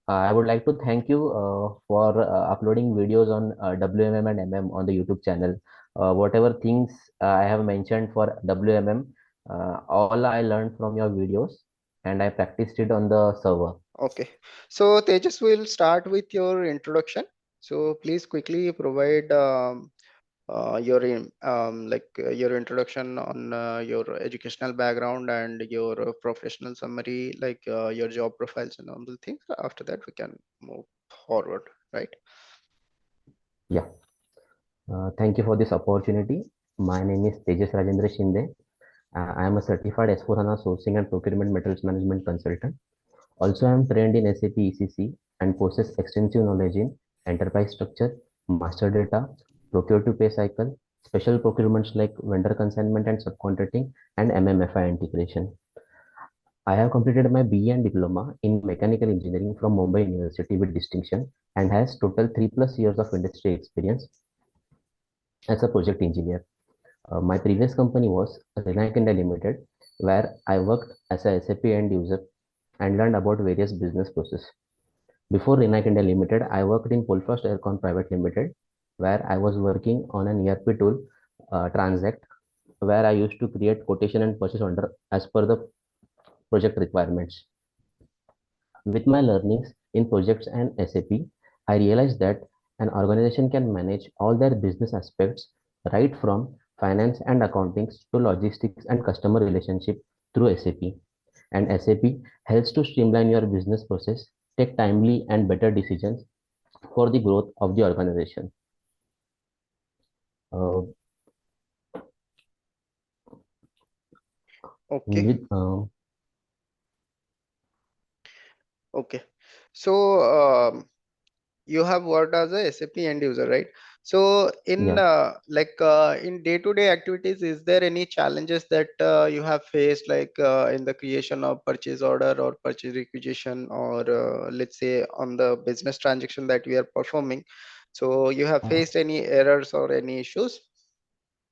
I would like to thank you for uploading videos on WMM and MM on the YouTube channel. Whatever things I have mentioned for WMM, all I learned from your videos and I practiced it on the server. Okay, so Tejas will start with your introduction. So please quickly provide your introduction on your educational background and your professional summary, your job profiles and all the things. After that, we can move forward, right? Yeah, thank you for this opportunity. My name is Tejas Rajendra Shinde. I am a certified S4HANA sourcing and procurement metals management consultant. Also, I am trained in SAP ECC and possess extensive knowledge in enterprise structure, master data, procure to pay cycle, special procurements like vendor consignment and subcontracting, and MMFI integration. I have completed my BE and diploma in mechanical engineering from Mumbai University with distinction and has total 3+ years of industry experience as a project engineer. My previous company was Renac India Limited, where I worked as a SAP end user and learned about various business processes. Before Renac India Limited, I worked in Polfrost Aircon Private Limited, where I was working on an ERP tool, Transact, where I used to create quotation and purchase order as per the project requirements. With my learnings in projects and SAP, I realized that an organization can manage all their business aspects right from finance and accounting to logistics and customer relationship through SAP. And SAP helps to streamline your business process, take timely and better decisions for the growth of the organization. Uh, Okay, with okay. So you have worked as a SAP end user, right? So Yeah, in day-to-day activities, is there any challenges that you have faced, in the creation of purchase order or purchase requisition, or let's say on the business transaction that we are performing? So you have uh, faced any errors or any issues?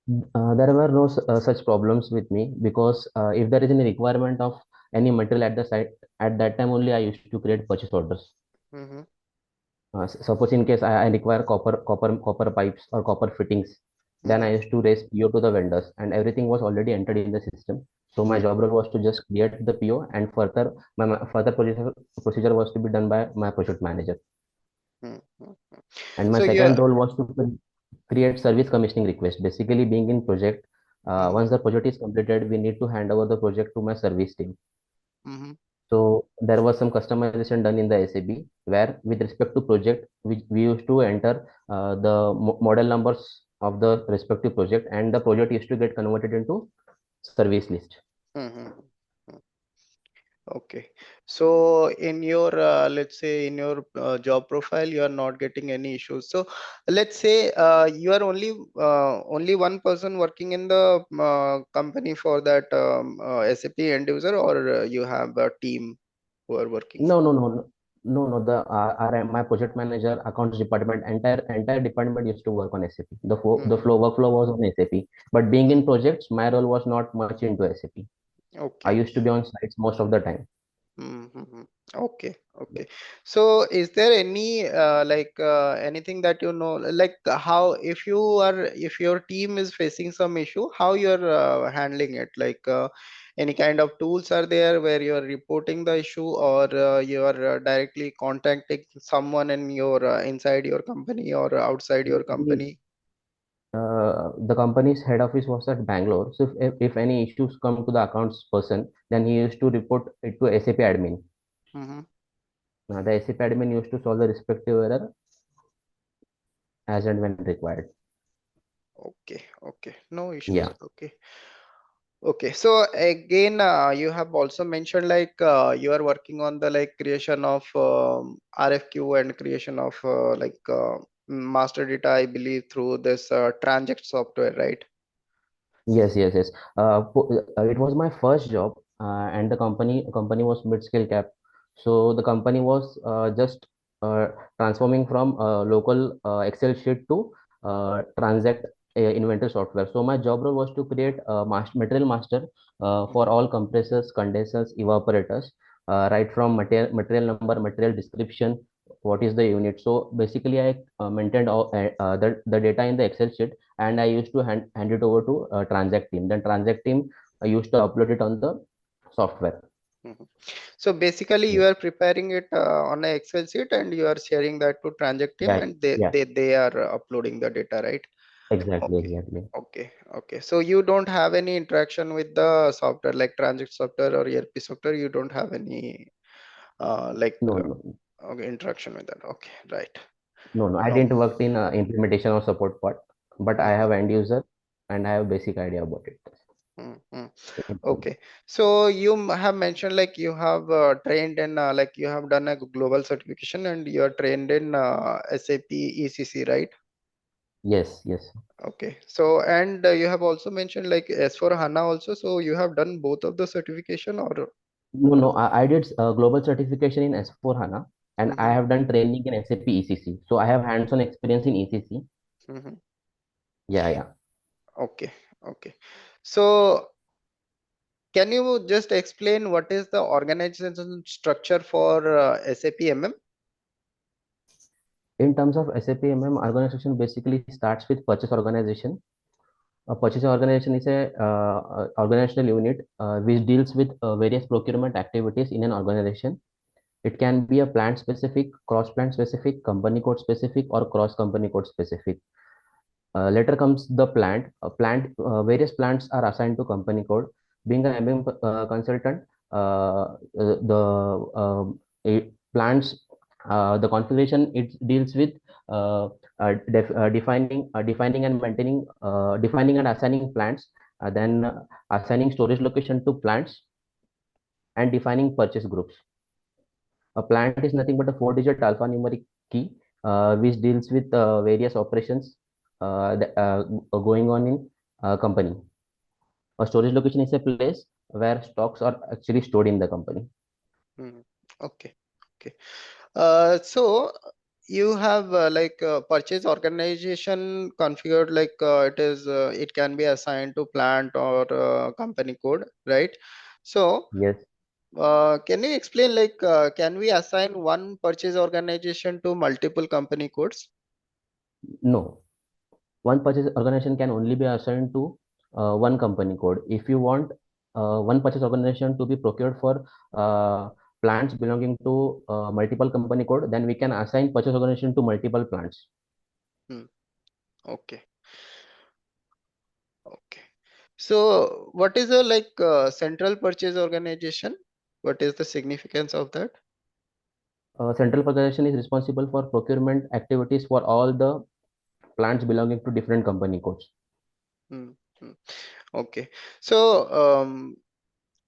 there were no such problems with me because if there is any requirement of any material at the site, at that time only I used to create purchase orders. Mm-hmm. Suppose in case I require copper pipes or copper fittings, then Mm-hmm. I used to raise PO to the vendors, and everything was already entered in the system. So my job role was to just create the PO, and my further procedure was to be done by my project manager. Mm-hmm. And my So second yeah. role was to create service commissioning request. Basically, being in project, Mm-hmm. once the project is completed, we need to hand over the project to my service team. Mm-hmm. So there was some customization done in the SAB where with respect to project, we used to enter the model numbers of the respective project and the project used to get converted into service list. Mm-hmm. Okay. So in your, let's say in your job profile, you are not getting any issues. So let's say you are only one person working in the company for that SAP end user, or you have a team who are working No, for. no, no, no. No, no, my project manager, accounts department, entire department used to work on SAP. The Mm-hmm. flow workflow was on SAP. But being in projects, my role was not much into SAP. I Okay. used to be on sites most of the time. Mm-hmm. Okay, okay. So is there any anything that you know, how if your team is facing some issue, how you're handling it? Any kind of tools are there where you're reporting the issue, or you are directly contacting someone in your inside your company or outside your Basically, company? the company's head office was at Bangalore. So if any issues come to the accounts person, then he used to report it to SAP admin. Mm-hmm. The SAP admin used to solve the respective error as and when required. Okay, okay. No issues. Yeah. Okay. Okay, so again, you have also mentioned you are working on the creation of RFQ and creation of master data, I believe, through this Transact software, right? Yes, yes, yes. It was my first job, and the company was mid-scale cap. So the company was just uh, transforming from local Excel sheet to Transact inventory software. So my job role was to create a material master for all compressors, condensers, evaporators right from material number, material description, what is the unit. So basically, I maintained the data in the Excel sheet, and I used to hand it over to Transact team. Then Transact team used to upload it on the software. Mhm. So basically, Yeah, you are preparing it on an Excel sheet and you are sharing that to Transact team, yeah, and they yeah. they are uploading the data, right? Exactly, Okay, exactly. okay, okay. So you don't have any interaction with the software like Transact software or ERP software. You don't have any like No, no, okay, interaction with that. Okay, right. no. I No. didn't work in implementation or support part, but I Mhm, have end user and I have basic idea about it. mhm. Okay, so you have mentioned like you have trained in like you have done a global certification and you are trained in SAP ECC, right? Yes, yes. Okay, so and you have also mentioned like as for HANA also, so you have done both of the certification or No, no. I did global certification in S4 HANA, and I Mhm, have done training in SAP ECC. So I have hands-on experience in ECC. mhm. Yeah, yeah. Okay, okay. So can you just explain what is the organization structure for SAP MM? In terms of SAP MM organization, basically starts with purchase organization. A purchase organization is a organizational unit which deals with various procurement activities in an organization. It can be a plant specific, cross plant specific, company code specific, or cross company code specific. Later comes the plant. Various plants are assigned to company code. Being an MM consultant, the plants, the configuration it deals with defining and maintaining, defining and assigning plants, then assigning storage location to plants, and defining purchase groups. A plant is nothing but a four-digit alphanumeric key which deals with various operations going on in company. A storage location is a place where stocks are actually stored in the company. Mhm. Okay, okay. So you have like purchase organization configured like it can be assigned to plant or company code, right? So Yes. can you explain like can we assign one purchase organization to multiple company codes? No. One purchase organization can only be assigned to one company code. If you want one purchase organization to be procured for plants belonging to multiple company code, then we can assign purchase organization to multiple plants. Hmm. Okay, okay. So what is a like central purchase organization? What is the significance of that? Central organization is responsible for procurement activities for all the plants belonging to different company codes. Hmm, hmm. Okay. So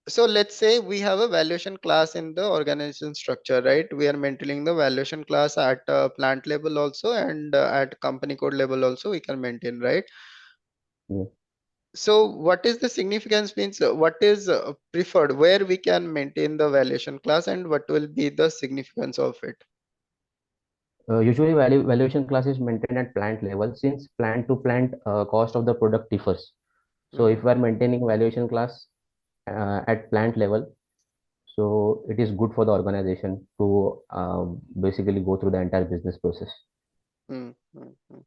so let's say we have a valuation class in the organization structure, right? We are maintaining the valuation class at plant level also and at company code level also we can maintain, right? Yeah. So what is the significance means what is preferred where we can maintain the valuation class and what will be the significance of it? Usually, valuation class is maintained at plant level since plant to plant cost of the product differs. So, Mhm, if we are maintaining valuation class at plant level, so it is good for the organization to basically go through the entire business process. mm, mm, mm.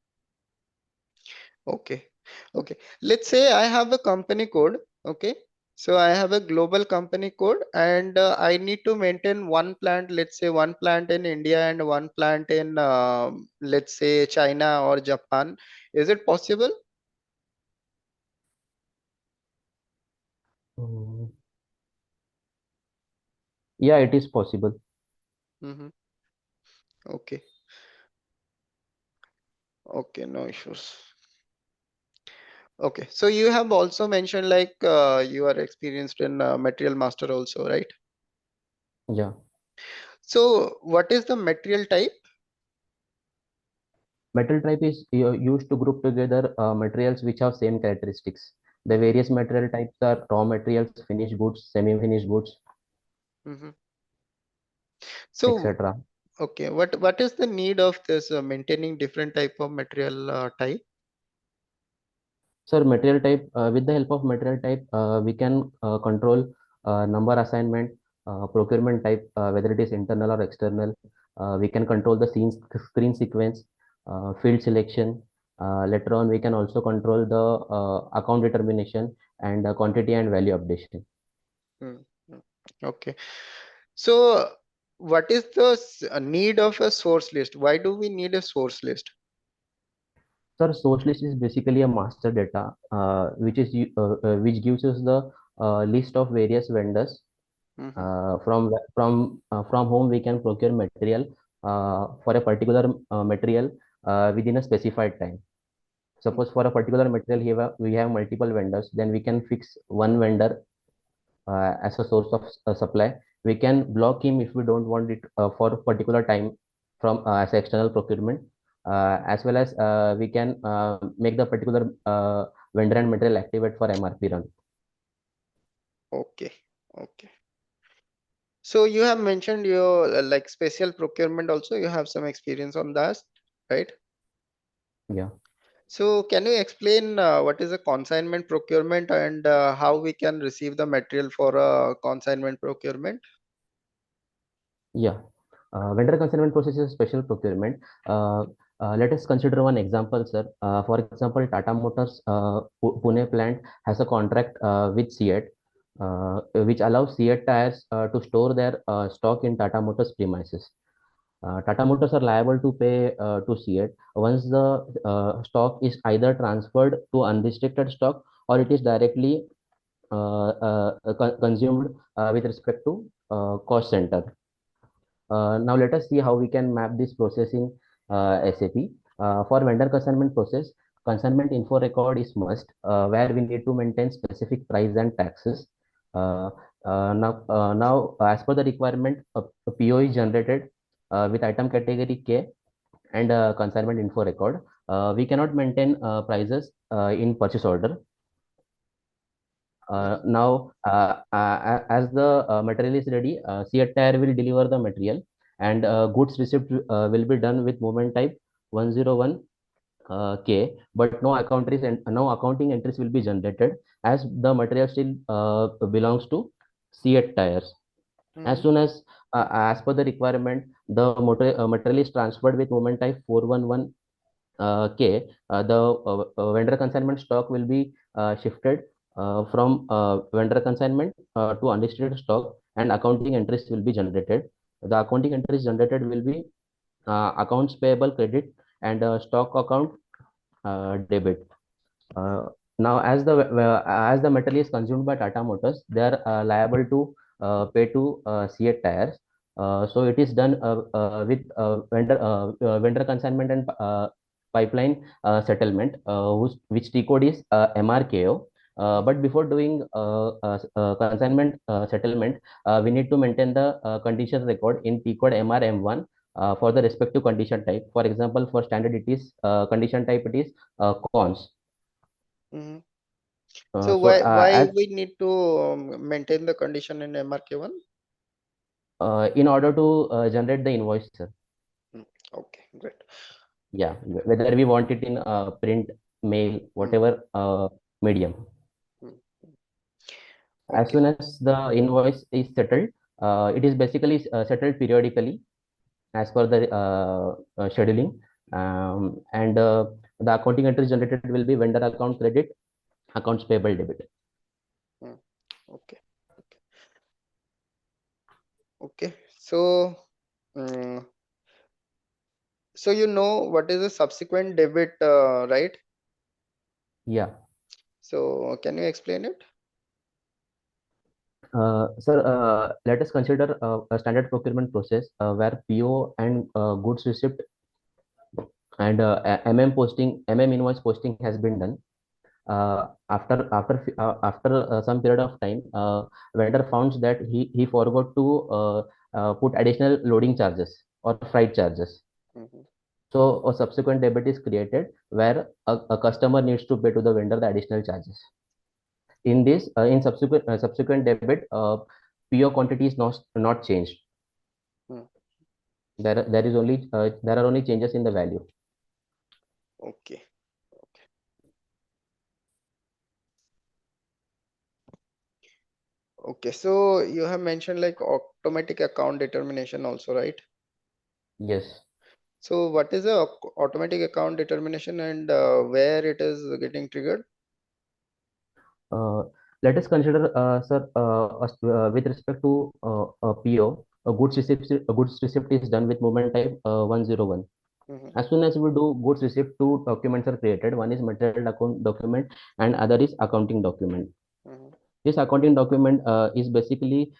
Okay, okay. Let's say I have a company code. Okay, so I have a global company code, and I need to maintain one plant. Let's say one plant in India and one plant in let's say China or Japan. Is it possible? Mm, yeah, it is possible. Mm-hmm. Okay, okay, no issues. Okay, so you have also mentioned like you are experienced in material master also, right? Yeah. So what is the material type? Metal type is used to group together materials which have same characteristics. The Mm-hmm. various material types are raw materials, finished goods, semi-finished goods, Mm-hmm. So etc. okay, what is the need of this maintaining different type of material type? So material type, with the help of material type, we can control number assignment, procurement type, whether it is internal or external. We can control the screen sequence, field selection. Later on, we can also control the account determination and quantity and value updation. Mm, mm. Okay. So what is the need of a source list? Why do we need a source list? So source list is basically a master data, which gives us the list of various vendors Mm-hmm. from whom we can procure material for a particular material within a specified time. Suppose for a particular material here we have multiple vendors, then we can fix one vendor as a source of supply. We can block him if we don't want it for a particular time from as external procurement, as well as we can make the particular vendor and material activate for MRP run. Okay. Okay. So you have mentioned your like special procurement also. You have some experience on that, right? Yeah. So can you explain what is a consignment procurement and how we can receive the material for a consignment procurement? Yeah. Vendor consignment process is a special procurement. Let us consider one example, sir. For example, Tata Motors Pune plant has a contract with SEAT, which allows SEAT tires to store their stock in Tata Motors premises. Tata Motors are liable to pay to SEAT once the stock is either transferred to unrestricted stock or it is directly consumed with respect to cost center. Now let us see how we can map this processing SAP. For vendor consignment process, consignment info record is must, where we need to maintain specific price and taxes. Uh, as per the requirement, a PO is generated with item category K and consignment info record. We cannot maintain prices in purchase order. Mhm. As the material is ready, CA tire will deliver the material, and goods receipt will be done with movement type 101 K, but no accounting entries will be generated as the material still belongs to CA tires. As Mhm. soon as per the requirement, the material is transferred with movement type 411 K, the vendor consignment stock will be shifted from vendor consignment to unrestricted stock, and accounting entries will be generated. The accounting entries generated will be accounts payable credit and stock account debit. Uh, Now, as the metal is consumed by Tata Motors, they are liable to pay to CA tires. So it is done with vendor consignment and pipeline settlement, which T code is MRKO. But before doing consignment settlement, we need to maintain the condition record in T code MRM1 for the respective condition type. For example, for standard it is condition type it is cons. Mhm. Uh, So so uh, why as we need to maintain the condition in MRK1? In order to generate the invoice, sir. Okay, great. Yeah, whether we want it in print, mail, Mm, whatever medium. mm. As Okay. soon as the invoice is settled, it is basically settled periodically as per the scheduling, and the accounting entries generated will be vendor account credit, accounts payable debit. Mm, okay. Okay. Okay. So, mm, so you know what is a subsequent debit, right? Yeah. So can you explain it? Sir, let us consider a standard procurement process where PO and goods receipt and MM invoice posting has been done. After some period of time, vendor found that he forgot to put additional loading charges or freight charges. Mhm. So a subsequent debit is created where a customer needs to pay to the vendor the additional charges. In subsequent debit, PO quantity is not changed. Mm, There are only changes in the value. okay. Okay, so you have mentioned like automatic account determination also, right? Yes. So what is a automatic account determination, and where it is getting triggered? Uh, Let us consider, sir, with respect to a PO, a goods receipt is done with movement type 101. Mm-hmm, As soon as we do goods receipt, two documents are created. One is material account document and other is accounting document. mm-hmm, This accounting document is basically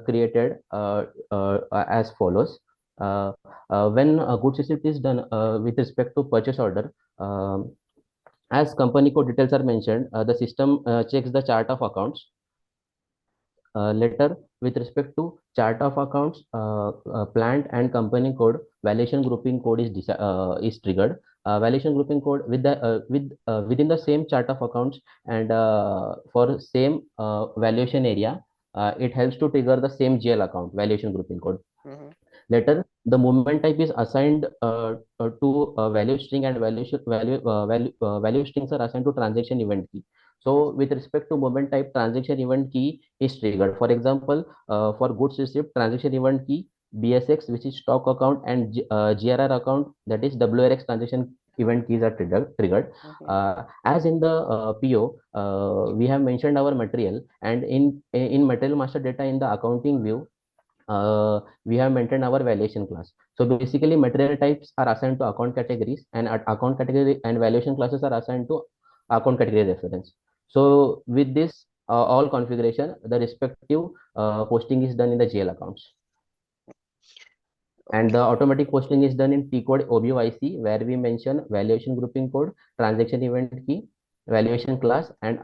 created as follows. When a goods receipt is done with respect to purchase order, um, as company code details are mentioned, the system checks the chart of accounts. Later, with respect to chart of accounts, plant and company code, valuation grouping code is triggered. Valuation grouping code within the same chart of accounts and for same valuation area, it helps to trigger the same GL account valuation grouping code. mm-hmm, Later, the movement type is assigned to value string, and value strings are assigned to transaction event key. So, with respect to movement type, transaction event key is triggered. For example, for goods received, transaction event key BSX, which is stock account, and GRR account, that is WRX transaction event keys are triggered. mm-hmm, As in the PO, we have mentioned our material, and in material master data in the accounting view, we have maintained our valuation class. So basically, material types are assigned to account categories, and at account category and valuation classes are assigned to account category reference. mm-hmm. So with this all configuration, the respective posting is done in the GL accounts. And the Okay, automatic posting is done in T code OBOIC, where we mention valuation grouping code, transaction event key, valuation class, and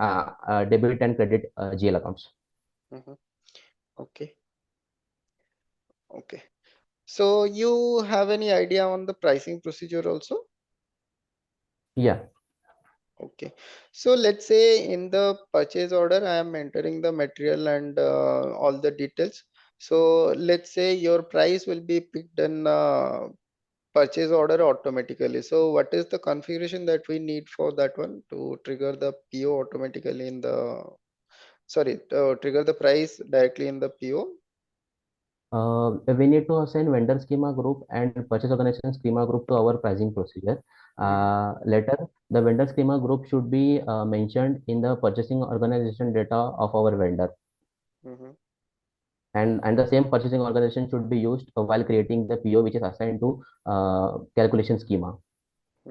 debit and credit GL accounts. mm-hmm. Okay, okay. So you have any idea on the pricing procedure also? Yeah. Okay, so let's say in the purchase order, I am entering the material and all the details. So let's say your price will be picked in purchase order automatically. So what is the configuration that we need for that one to trigger the PO automatically in the, sorry, to trigger the price directly in the PO? We need to assign vendor schema group and purchase organization schema group to our pricing procedure. Mm-hmm, Later, the vendor schema group should be mentioned in the purchasing organization data of our vendor, mm-hmm, and the same purchasing organization should be used while creating the PO, which is assigned to calculation schema.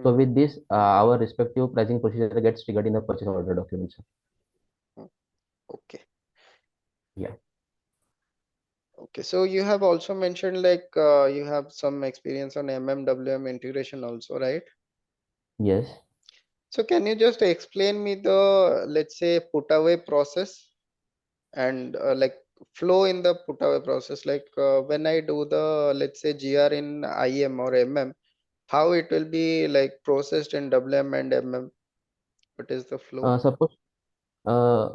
So mm-hmm, with this, our respective pricing procedure gets triggered in the purchase order documents. mm. Okay. Yeah. Okay, so you have also mentioned like you have some experience on MMWM integration also, right? Yes. So can you just explain me the, let's say, put away process and like flow in the put away process, like when I do the, let's say, GR in IM or MM, how it will be like processed in WM and MM? What is the flow? Suppose uh,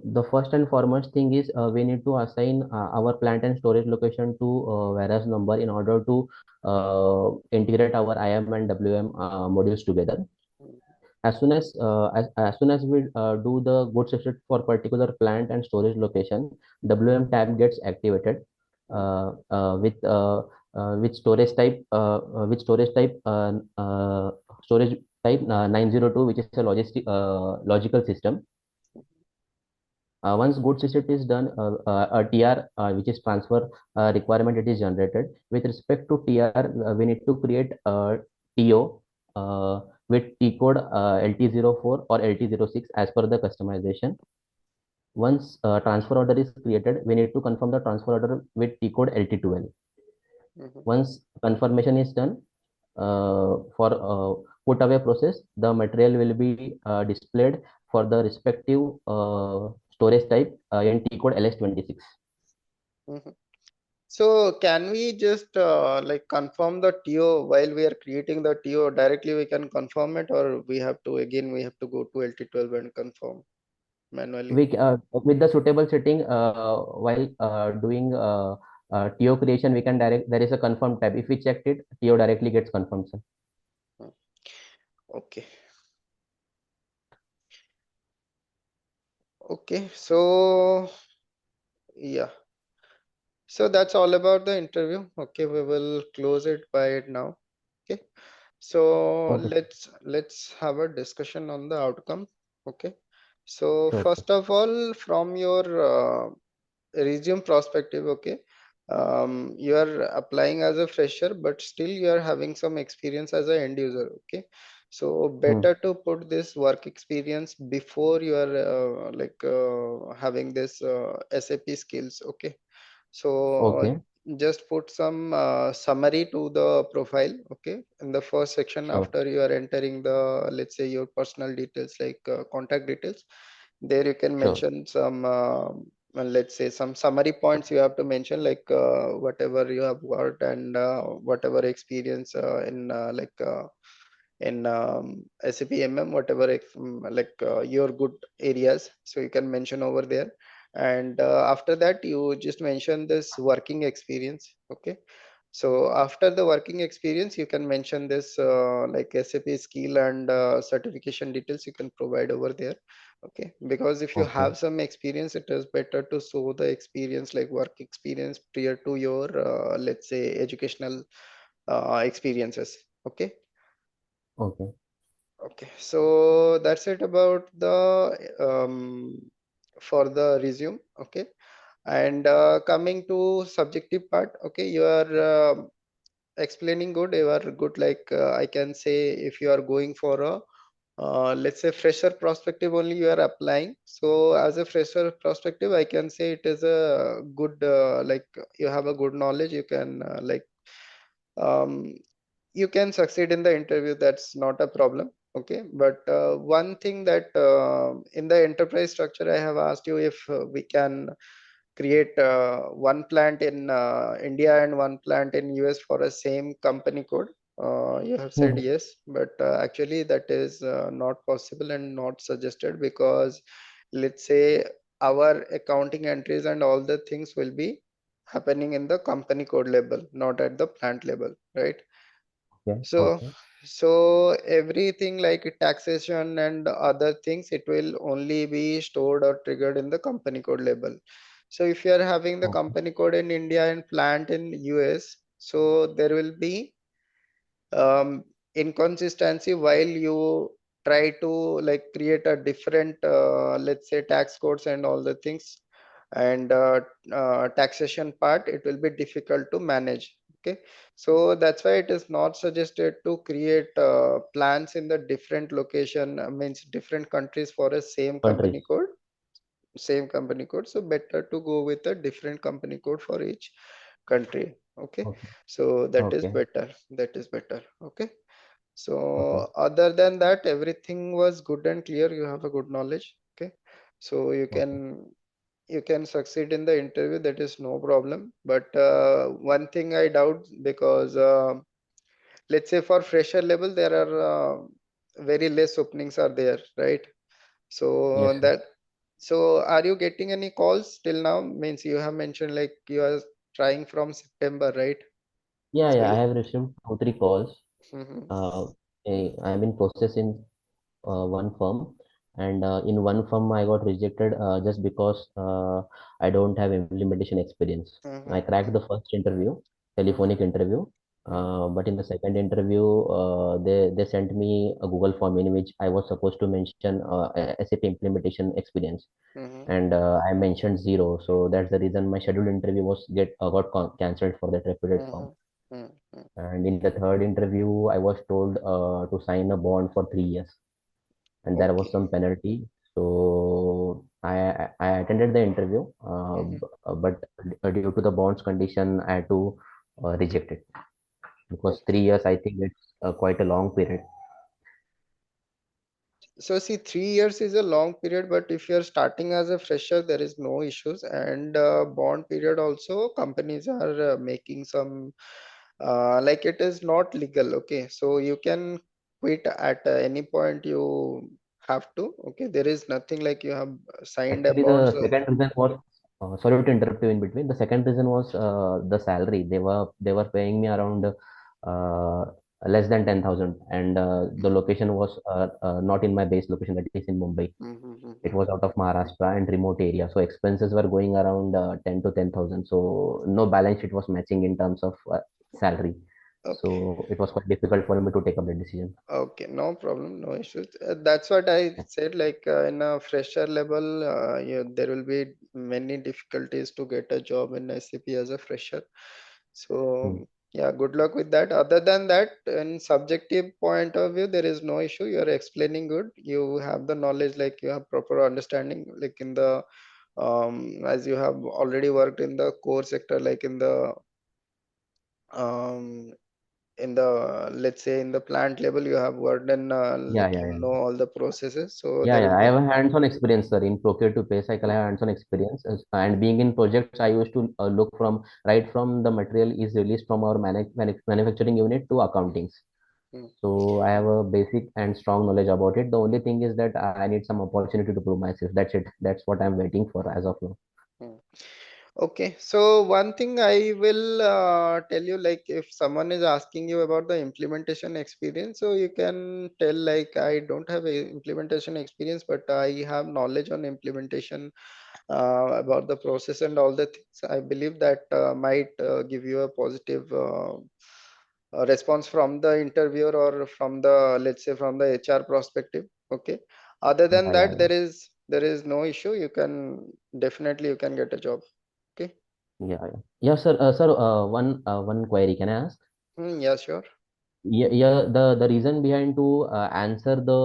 the first and foremost thing is we need to assign our plant and storage location to various number in order to integrate our IM and WM modules together. As soon as we do the goods receipt for particular plant and storage location, WM tab gets activated Mm, with storage type storage type 902, which is a logical system. Once goods receipt is done, a TR, which is transfer requirement, it is generated. With respect to TR, we need to create a TO with T code LT04 or LT06 as per the customization. Once transfer order is created, we need to confirm the transfer order with T code LT12. mhm, Once confirmation is done, for put away process, the material will be displayed for the respective storage type in T code LS26. mhm. So can we just like confirm the TO while we are creating the TO directly? We can confirm it, or we have to, again we have to go to LT12 and confirm manually. With the suitable setting, while doing TO creation, we can direct, there is a confirm tab. If we checked it, TO directly gets confirmed, sir. Mm, okay. Okay. So Yeah. So that's all about the interview. Okay, we will close it by it now. Okay. So Okay. let's have a discussion on the outcome. Okay. So Sure, sure. first of all, from your resume perspective, okay, you are applying as a fresher, but still you are having some experience as an end user. Okay. So Hmm. better to put this work experience before you are having this SAP skills. Okay. So Okay. just put some summary to the profile, okay, in the first section Sure, after you are entering the, let's say, your personal details like contact details. There you can sure. mention some, let's say, some summary points you have to mention, like whatever you have worked and whatever experience in SAPMM, whatever your good areas. So you can mention over there. And after that, you just mention this working experience. Okay. So after the working experience, you can mention this like SAP skill and certification details you can provide over there. Okay. Because if you Okay. have some experience, it is better to show the experience like work experience prior to your, let's say, educational experiences. Okay. Okay. Okay, so that's it about the for the resume. Okay, and coming to subjective part. Okay, you are explaining good. You are good. Like I can say, if you are going for a let's say fresher perspective only, you are applying. So as a fresher perspective, I can say it is a good like you have a good knowledge. You can um, you can succeed in the interview, that's not a problem. Okay, but one thing that in the enterprise structure, I have asked you if we can create one plant in India and one plant in US for a same company code. You have said Hmm. yes, but actually that is not possible and not suggested, because let's say our accounting entries and all the things will be happening in the company code level, not at the plant level, right? Okay. So, Okay. so everything like taxation and other things, it will only be stored or triggered in the company code level. So if you are having the Okay. company code in India and plant in US, so there will be inconsistency while you try to like create a different let's say tax codes and all the things, and taxation part, it will be difficult to manage. Okay, so that's why it is not suggested to create plans in the different location, means different countries for a Countries. same company code. So better to go with a different company code for each country. Okay, Okay. so that is Okay. better, that is better. Okay, Okay. so other than that, everything was good and clear. You have a good knowledge. Okay, so Okay. you can succeed in the interview. That is no problem. But one thing I doubt, because let's say for fresher level, there are very less openings are there, right? Yes, So sir. that, so are you getting any calls till now? Means you have mentioned like you are trying from September, right? Yeah, So yeah. I have received two, three calls. mhm, Uh, I'm in process in one firm, and in one firm I got rejected just because I don't have implementation experience. I mhm, cracked the first interview, mhm, telephonic interview, mhm, but in the second interview, they sent me a Google form in which I was supposed to mention SAP implementation experience, mhm, and I mentioned zero. So that's the reason my scheduled interview was cancelled for that reputed firm. mhm, mhm, mhm. And in the third interview, I was told to sign a bond for 3 years, and there was Okay. some penalty. So I attended the interview, Mhm. but due to the bonds condition, I had to reject it because Okay. 3 years, I think it's quite a long period. So see, 3 years is a long period, but if you're starting as a fresher, there is no issues. And bond period also, companies are making some like it is not legal. Okay, so you can quit at any point you have to. Okay, there is nothing like you have signed a Actually, bond. the So second reason was sorry to interrupt you in between. The second reason was the salary. They were paying me around less than 10,000, and the location was not in my base location, that is in Mumbai. It Mm-hmm. was out of Maharashtra and remote area, so expenses were going around 10 to 10,000. So no balance sheet was matching in terms of salary. Okay. So it was quite difficult for me to take up the decision. Okay, no problem, no issues. That's what I Yeah. said. Like in a fresher level, there will be many difficulties to get a job in SAP as a fresher. Hmm. So yeah, good luck with that. Other than that, in subjective point of view, there is no issue. You are explaining good. You have the knowledge, like you have proper understanding, like in the as you have already worked in the core sector, like um in the, let's say, in the plant level, you have worked and Yeah, like yeah, you yeah. know all the processes, so Yeah, there yeah. will I be have a hands-on experience, sir. In procure to pay cycle, I have hands-on experience. And being in projects, I used to look from right from the material is released from our manufacturing unit to accountings. mm, So I have a basic and strong knowledge about it. The only thing is that I need some opportunity to prove myself. That's it. That's what I'm waiting for as of now. mm. Okay, so one thing I will tell you, like if someone is asking you about the implementation experience, so you can tell like I don't have a implementation experience, but I have knowledge on implementation, about the process and all the things. I believe that might give you a positive response from the interviewer or from the, let's say, from the HR perspective. Okay. Other than Yeah, yeah, that, yeah. there is no issue. You can definitely you can get a job. Okay. Yeah, yeah. Yeah, sir. Sir, one query. Can I ask? Yeah, sure. Yeah, yeah. The reason behind to answer the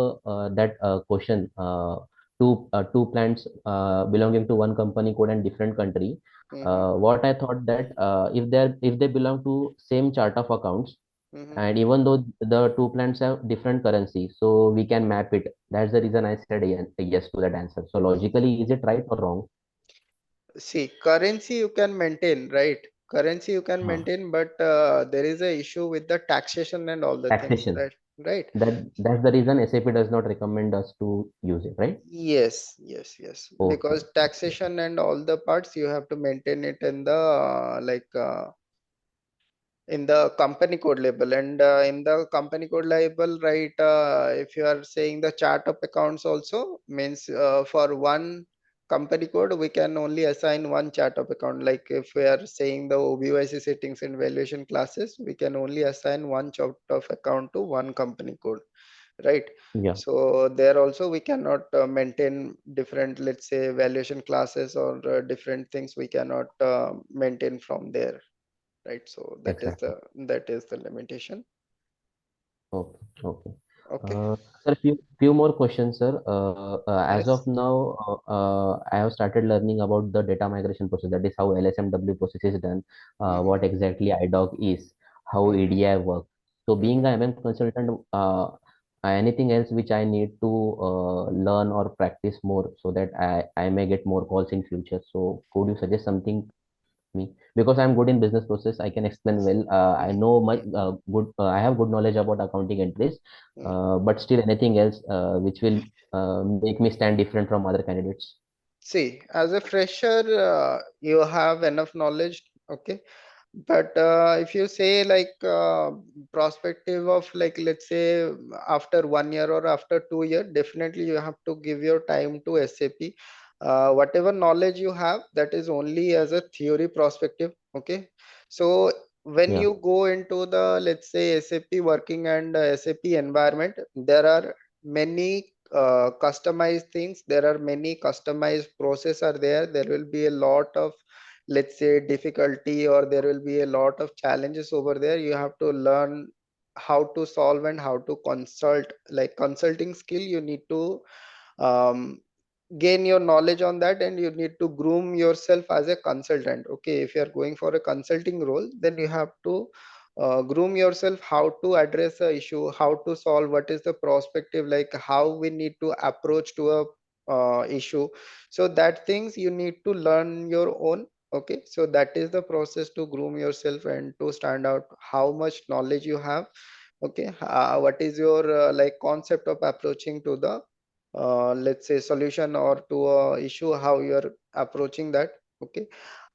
that question, two plants belonging to one company code and different country. Mm-hmm. What I thought that if they belong to same chart of accounts, Mm-hmm. and even though the two plants have different currency, so we can map it. That's the reason I said yes to that answer. So logically, is it right or wrong? See, currency you can maintain, right? Currency you can Huh. maintain, but there is a issue with the taxation and all the things, Taxation. right? Right. That's the reason SAP does not recommend us to use it, right? Yes, yes, yes. Okay. Because taxation and all the parts you have to maintain it in the in the company code label, and in the company code label, right? If you are saying the chart of accounts also means for one company code we can only assign one chart of account. Like if we are saying the OBYC settings and valuation classes, we can only assign one chart of account to one company code, right? Yeah, So there also we cannot maintain different, let's say, valuation classes or different things we cannot maintain from there, right? So exactly. that is the limitation. Okay, okay. Okay. Sir, few more questions, sir. As of Yes. now, I have started learning about the data migration process. That is how LSMW process is done. Mm-hmm. What exactly IDOC is, how Mm-hmm. EDI works. So, being Mm-hmm. a MM consultant, anything else which I need to learn or practice more so that I may get more calls in future. So, could you suggest something me because I'm good in business process. I can explain well. I know much good. I have good knowledge about accounting entries, Mm-hmm. but still anything else which will make me stand different from other candidates. See, as a fresher, you have enough knowledge, okay? But if you say like prospective of, like, let's say after 1 year or after 2 year, definitely you have to give your time to SAP. Whatever knowledge you have, that is only as a theory perspective, okay? So when Yeah, you go into the, let's say, SAP working and SAP environment, there are many customized things, there are many customized process are there. There will be a lot of, let's say, difficulty, or there will be a lot of challenges over there. You have to learn how to solve and how to consult, like consulting skill you need to um, gain your knowledge on that, and you need to groom yourself as a consultant. Okay, if you are going for a consulting role, then you have to groom yourself how to address a issue, how to solve, what is the perspective, like how we need to approach to a issue. So that things you need to learn your own. Okay, so that is the process to groom yourself and to stand out how much knowledge you have. Okay, what is your like concept of approaching to the let's say solution or to a issue, how you're approaching that. Okay,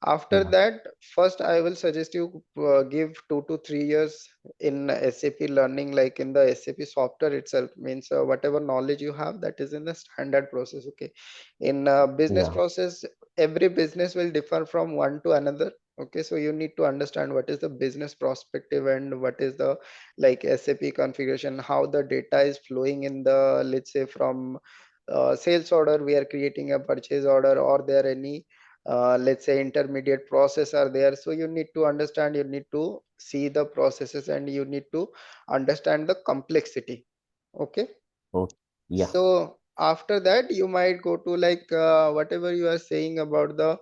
After Yeah. that, first I will suggest you give 2 to 3 years in SAP learning, like in the SAP software itself. Means whatever knowledge you have, that is in the standard process. Okay, in business Yeah. process, every business will differ from one to another. Okay, so you need to understand what is the business perspective and what is the like SAP configuration, how the data is flowing in the, let's say, from sales order we are creating a purchase order, or there any let's say intermediate process are there. So you need to understand, you need to see the processes, and you need to understand the complexity. Okay, Oh, yeah. so after that you might go to like whatever you are saying about the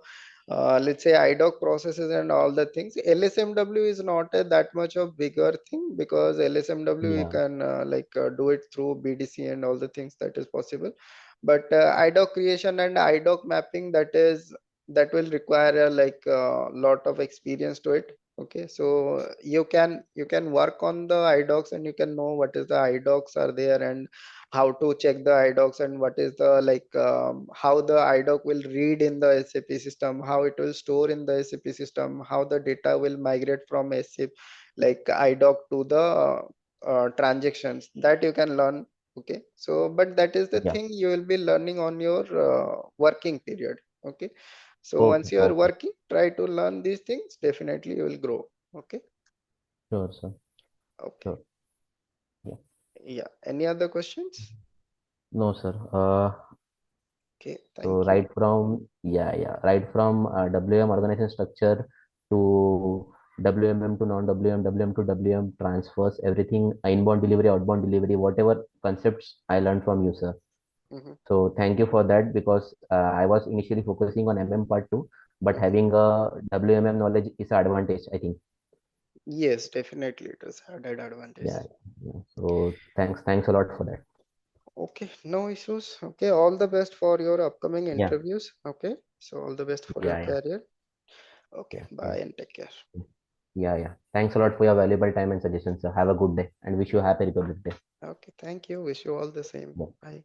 let's say IDOC processes and all the things. LSMW is not a that much of bigger thing, because LSMW you Yeah. can do it through BDC and all the things that is possible. But IDOC creation and IDOC mapping, that will require a lot of experience to it. Okay, so you can work on the IDOCs, and you can know what is the IDOCs are there, and how to check the IDOCs, and what is the how the IDOC will read in the SAP system, how it will store in the SAP system, how the data will migrate from SAP IDOC to the transactions, that you can learn. Okay, so but that is the Yeah. thing you will be learning on your working period. Okay, so Okay. once you are Okay. working, try to learn these things, definitely you will grow. Okay. Sure, sir. Okay. Sure. Yeah. Yeah, any other questions? No, sir. Okay, So thank you. right from, yeah, yeah, right from WM organization structure to WMM to non-WM, WM to WM transfers, everything, inbound delivery, outbound delivery, whatever concepts I learned from you, sir. Hmm. So thank you for that, because I was initially focusing on MM part two, but Hmm. having a WMM knowledge is an advantage, I think. Yes, definitely it is added advantage. Yeah. Yeah. So thanks a lot for that. Okay, no issues. Okay, all the best for your upcoming Yeah. interviews. Okay, so all the best for your Yeah. Yeah. career. Okay, Yeah. bye and take care. Yeah. Yeah. Thanks a lot for your valuable time and suggestions, sir. Have a good day and wish you a happy Republic Day. Okay, thank you. Wish you all the same. Yeah. Bye.